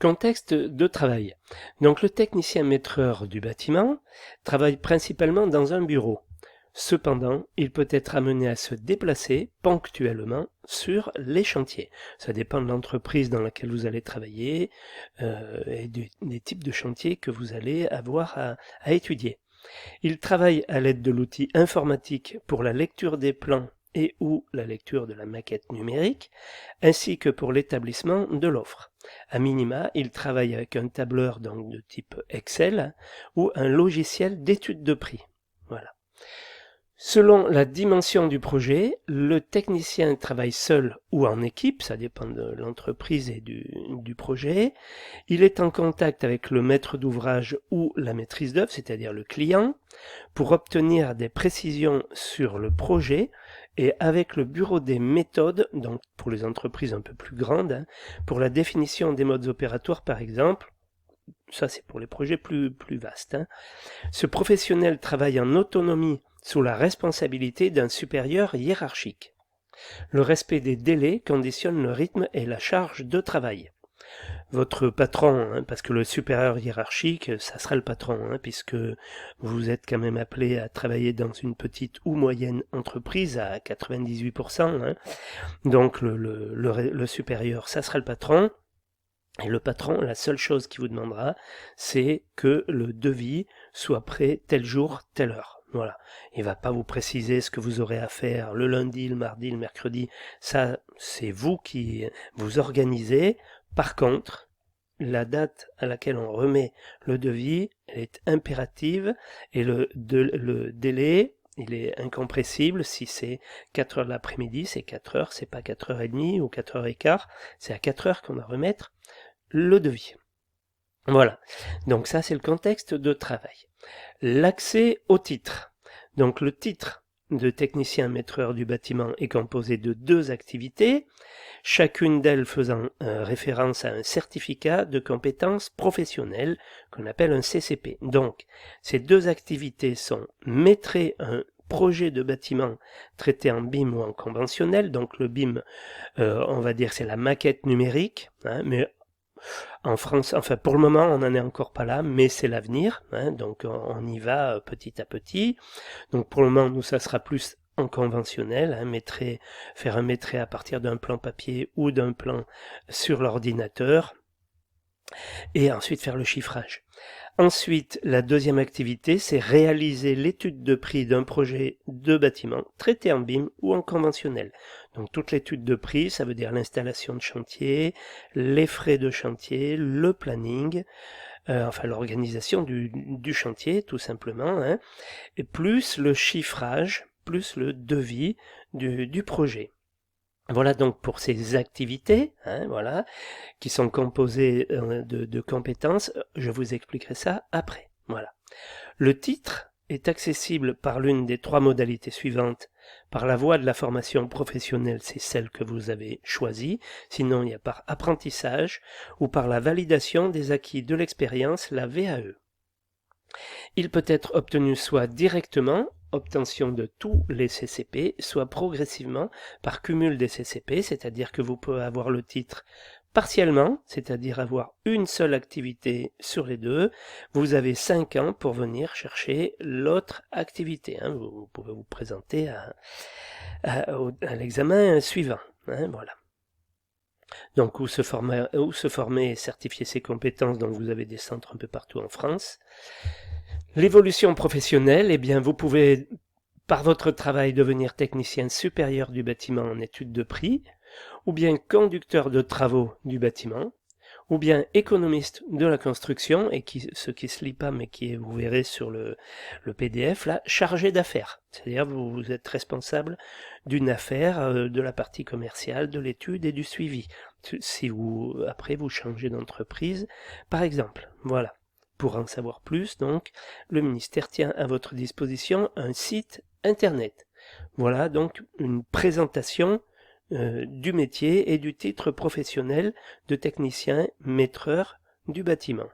Contexte de travail. Donc le technicien maîtreur du bâtiment travaille principalement dans un bureau. Cependant, il peut être amené à se déplacer ponctuellement sur les chantiers. Ça dépend de l'entreprise dans laquelle vous allez travailler et des types de chantiers que vous allez avoir à étudier. Il travaille à l'aide de l'outil informatique pour la lecture des plans et ou la lecture de la maquette numérique, ainsi que pour l'établissement de l'offre. À minima, il travaille avec un tableur donc de type Excel ou un logiciel d'étude de prix. Voilà. Selon la dimension du projet, le technicien travaille seul ou en équipe, ça dépend de l'entreprise et du projet. Il est en contact avec le maître d'ouvrage ou la maîtrise d'œuvre, c'est-à-dire le client, pour obtenir des précisions sur le projet et avec le bureau des méthodes, donc pour les entreprises un peu plus grandes, pour la définition des modes opératoires par exemple. Ça c'est pour les projets plus vastes. Ce professionnel travaille en autonomie sous la responsabilité d'un supérieur hiérarchique. Le respect des délais conditionne le rythme et la charge de travail. Votre patron, parce que le supérieur hiérarchique, ça sera le patron, puisque vous êtes quand même appelé à travailler dans une petite ou moyenne entreprise à 98%. Donc le supérieur, ça sera le patron. Et le patron, la seule chose qu'il vous demandera, c'est que le devis soit prêt tel jour, telle heure. Voilà. Il va pas vous préciser ce que vous aurez à faire le lundi, le mardi, le mercredi. Ça, c'est vous qui vous organisez. Par contre, la date à laquelle on remet le devis, elle est impérative et le délai, il est incompressible. Si c'est 4 heures de l'après-midi, c'est 4 heures, c'est pas 4h30 ou 4h15, c'est à 4 heures qu'on va remettre le devis. Voilà, donc ça c'est le contexte de travail. L'accès au titre. Donc le titre de technicien maîtreur du bâtiment est composé de 2 activités, chacune d'elles faisant référence à un certificat de compétences professionnelles qu'on appelle un CCP. Donc ces 2 activités sont maîtriser un projet de bâtiment traité en BIM ou en conventionnel. Donc le BIM, on va dire c'est la maquette numérique, mais en France, enfin pour le moment on n'en est encore pas là, mais c'est l'avenir, donc on y va petit à petit. Donc pour le moment nous ça sera plus en conventionnel, faire un maîtrait à partir d'un plan papier ou d'un plan sur l'ordinateur, et ensuite faire le chiffrage. Ensuite, la deuxième activité, c'est réaliser l'étude de prix d'un projet de bâtiment traité en BIM ou en conventionnel. Donc toute l'étude de prix, ça veut dire l'installation de chantier, les frais de chantier, le planning, enfin l'organisation du chantier tout simplement, et plus le chiffrage, plus le devis du projet. Voilà donc pour ces activités, voilà, qui sont composées de compétences. Je vous expliquerai ça après. Voilà. Le titre est accessible par l'une des 3 modalités suivantes. Par la voie de la formation professionnelle, c'est celle que vous avez choisie. Sinon, il y a par apprentissage ou par la validation des acquis de l'expérience, la VAE. Il peut être obtenu soit directement, obtention de tous les CCP, soit progressivement par cumul des CCP, c'est-à-dire que vous pouvez avoir le titre partiellement, c'est-à-dire avoir une seule activité sur les 2. Vous avez 5 ans pour venir chercher l'autre activité. Vous pouvez vous présenter à l'examen suivant. Voilà. Donc où se former et certifier ses compétences, donc vous avez des centres un peu partout en France. L'évolution professionnelle, eh bien vous pouvez par votre travail devenir technicien supérieur du bâtiment en études de prix, ou bien conducteur de travaux du bâtiment, ou bien économiste de la construction, et ce qui se lit pas mais qui est, vous verrez sur le PDF là, chargé d'affaires. C'est-à-dire vous êtes responsable d'une affaire, de la partie commerciale, de l'étude et du suivi. Si après vous changez d'entreprise, par exemple. Voilà. Pour en savoir plus, donc, le ministère tient à votre disposition un site internet. Voilà donc une présentation du métier et du titre professionnel de technicien maîtreur du bâtiment.